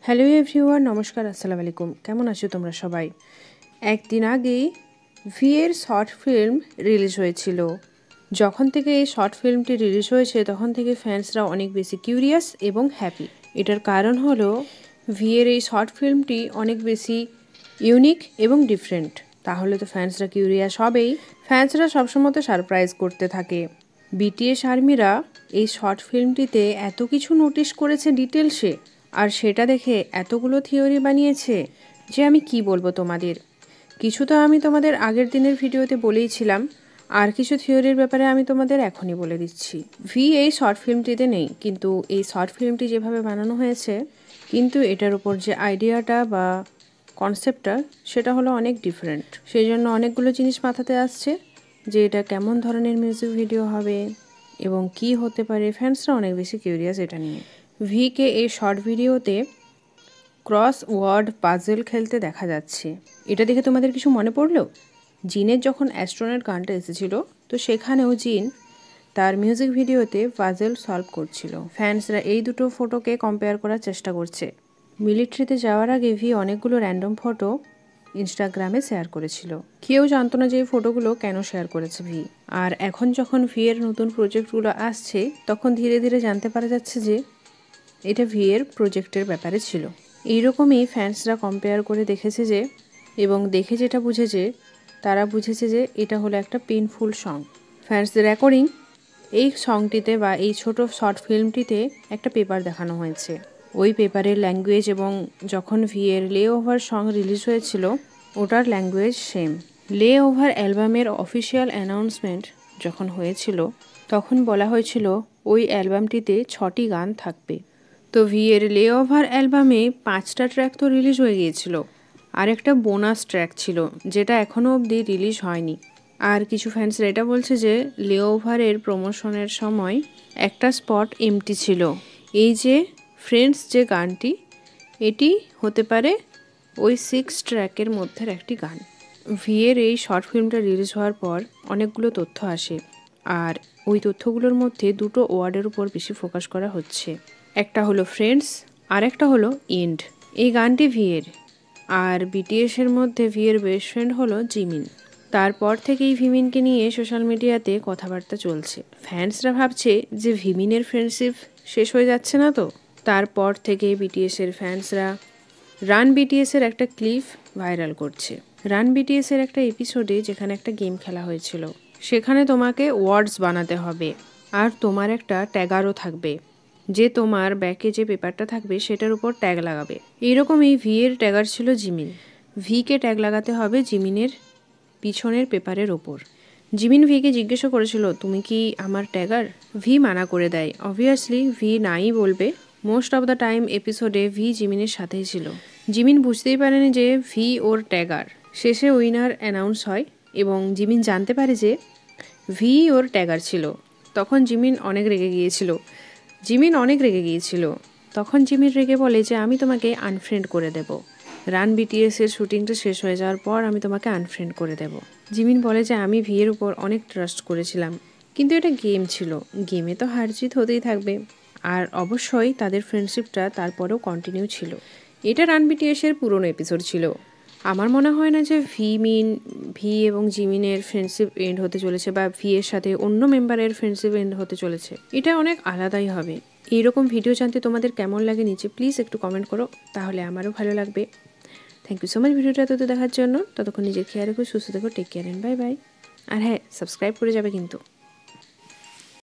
Hello everyone, নমস্কার, আসসালামু আলাইকুম। কেমন আছো তোমরা সবাই? একদিন আগেই ভি এর শর্ট ফিল্ম রিলিজ হয়েছিল। যখন থেকে এই শর্ট ফিল্মটি রিলিজ হয়েছে তখন থেকে ফ্যান্সরা অনেক বেশি কিউরিয়াস এবং হ্যাপি। এটার কারণ হলো ভি এর এই শর্ট ফিল্মটি অনেক বেশি ইউনিক এবং ডিফারেন্ট। তাহলে তো ফ্যান্সরা কিউরিয়াস হবেই। ফ্যান্সরা সবসময় তো সারপ্রাইজ করতে থাকে। বিটিএস আর্মিরা এই শর্ট ফিল্মটিতে এত কিছু নোটিশ করেছে ডিটেলসে, আর সেটা দেখে এতগুলো থিওরি বানিয়েছে যে আমি কি বলবো তোমাদের। কিছু তো আমি তোমাদের আগের দিনের ভিডিওতে বলেইছিলাম, আর কিছু থিওরির ব্যাপারে আমি তোমাদের এখনই বলে দিচ্ছি। ভি এই শর্ট ফিল্মটিতে নেই, কিন্তু এই শর্ট ফিল্মটি যেভাবে বানানো হয়েছে, কিন্তু এটার উপর যে আইডিয়াটা বা কনসেপ্টটা সেটা হলো অনেক ডিফারেন্ট। সেই জন্য অনেকগুলো জিনিস মাথাতে আসছে যে এটা কেমন ধরনের মিউজিক ভিডিও হবে এবং কি হতে পারে। ফ্যান্সরা অনেক বেশি কিউরিয়াস এটা নিয়ে। ভিকে এই শর্ট ভিডিওতে ক্রস ওয়ার্ড পাজল খেলতে দেখা যাচ্ছে। এটা দেখে তোমাদের কিছু মনে পড়লো? জিনের যখন অ্যাস্ট্রোনট গানটা এসেছিল, তো সেখানেও জিন তার মিউজিক ভিডিওতে পাজল সলভ করছিল। ফ্যান্সরা এই দুটো ফটোকে কম্পেয়ার করার চেষ্টা করছে। মিলিটারিতে যাওয়ার আগে ভি অনেকগুলো র্যান্ডম ফটো ইনস্টাগ্রামে শেয়ার করেছিল। কেউ জানতো না যে এই ফটোগুলো কেন শেয়ার করেছে ভি। আর এখন যখন ভি এর নতুন প্রজেক্টগুলো আসছে, তখন ধীরে ধীরে জানতে পারা যাচ্ছে যে এটা ভি এর প্রজেক্টের ব্যাপারে ছিল। এইরকমই ফ্যান্সরা কম্পেয়ার করে দেখেছে যে, এবং দেখে যেটা বুঝেছে, তারা বুঝেছে যে এটা হলো একটা পেইনফুল সং। ফ্যান্সদের অ্যাকর্ডিং এই সংটিতে বা এই ছোট শর্ট ফিল্মটিতে একটা পেপার দেখানো হয়েছে। ওই পেপারের ল্যাঙ্গুয়েজ এবং যখন ভি এর লে ওভার সং রিলিজ হয়েছিল ওটার ল্যাঙ্গুয়েজ সেম। লে ওভার অ্যালবামের অফিসিয়াল অ্যানাউন্সমেন্ট যখন হয়েছিল তখন বলা হয়েছিল ওই অ্যালবামটিতে 6টি গান থাকবে। তো ভি এর লে ওভার অ্যালবামে 5টা ট্র্যাক তো রিলিজ হয়ে গিয়েছিল, আর একটা বোনাস ট্র্যাক ছিল যেটা এখনও অবধি রিলিজ হয়নি। আর কিছু ফ্যান্সরা এটা বলছে যে লে ওভারের প্রমোশনের সময় একটা স্পট এমটি ছিল। এই যে ফ্রেন্ডস যে গানটি, এটি হতে পারে ওই 6 ট্র্যাকের মধ্যে একটি গান। ভি এর এই শর্ট ফিল্মটা রিলিজ হওয়ার পর অনেকগুলো তথ্য আসে, আর ওই তথ্যগুলোর মধ্যে দুটো ওয়ার্ডের উপর বেশি ফোকাস করা হচ্ছে। একটা হলো ফ্রেন্ডস, আর একটা হলো এন্ড। এই গানটি ভি এর, আর বিটিএস এর মধ্যে ভি এর বেস্ট ফ্রেন্ড হলো জিমিন। তারপর থেকেই ভিমিনকে নিয়ে সোশ্যাল মিডিয়াতে কথাবার্তা চলছে। ফ্যান্সরা ভাবছে যে ভিমিনের ফ্রেন্ডশিপ শেষ হয়ে যাচ্ছে না তো। তারপর থেকে বিটিএস এর ফ্যান্সরা রান বিটিএস এর একটা ক্লিপ ভাইরাল করছে। রান বিটিএস এর একটা এপিসোডে যেখানে একটা গেম খেলা হয়েছিল, সেখানে তোমাকে ওয়ার্ডস বানাতে হবে, আর তোমার একটা ট্যাগারও থাকবে, যে তোমার ব্যাকে যে পেপারটা থাকবে সেটার উপর ট্যাগ লাগাবে। এইরকমই ভি এর ট্যাগার ছিল জিমিন। ভিকে ট্যাগ লাগাতে হবে জিমিনের পিছনের পেপারের ওপর। জিমিন ভিকে জিজ্ঞাসা করেছিল, তুমি কি আমার ট্যাগার? ভি মানা করে দেয়। অবভিয়াসলি ভি নাই বলবে। মোস্ট অফ দ্য টাইম এপিসোডে ভি জিমিনের সাথেই ছিল। জিমিন বুঝতেই পারেনি যে ভি ওর ট্যাগার। শেষে উইনার অ্যানাউন্স হয় এবং জিমিন জানতে পারে যে ভি ওর ট্যাগার ছিল। তখন জিমিন অনেক রেগে গিয়েছিল। তখন জিমিন রেগে বলে যে আমি তোমাকে আনফ্রেন্ড করে দেব। রান বিটিএস এর শুটিংটা শেষ হয়ে যাওয়ার পর আমি তোমাকে আনফ্রেন্ড করে দেব। জিমিন বলে যে আমি ভি এর উপর অনেক ট্রাস্ট করেছিলাম, কিন্তু এটা গেম ছিল, গেমে তো হার জিত হতেই থাকবে। আর অবশ্যই তাদের ফ্রেন্ডশিপটা তারপরেও কন্টিনিউ ছিল। এটা রান বিটিএস এর পুরনো এপিসোড ছিল। আমার মনে হয় না যে ভি এবং জিমিনের ফ্রেন্ডশিপ এন্ড হতে চলেছে, বা ভি এর সাথে অন্য মেম্বারের ফ্রেন্ডশিপ এন্ড হতে চলেছে। এটা অনেক আলাদাই হবে। এইরকম ভিডিও জানতে তোমাদের কেমন লাগে নিচে প্লিজ একটু কমেন্ট করো, তাহলে আমারও ভালো লাগবে। থ্যাংক ইউ সো মাচ ভিডিওটা এত দেখার জন্য। ততক্ষণ নিজের খেয়াল রেখো, সুস্থ থেকো, take care and bye bye. আর হ্যাঁ, সাবস্ক্রাইব করে যাবে কিন্তু।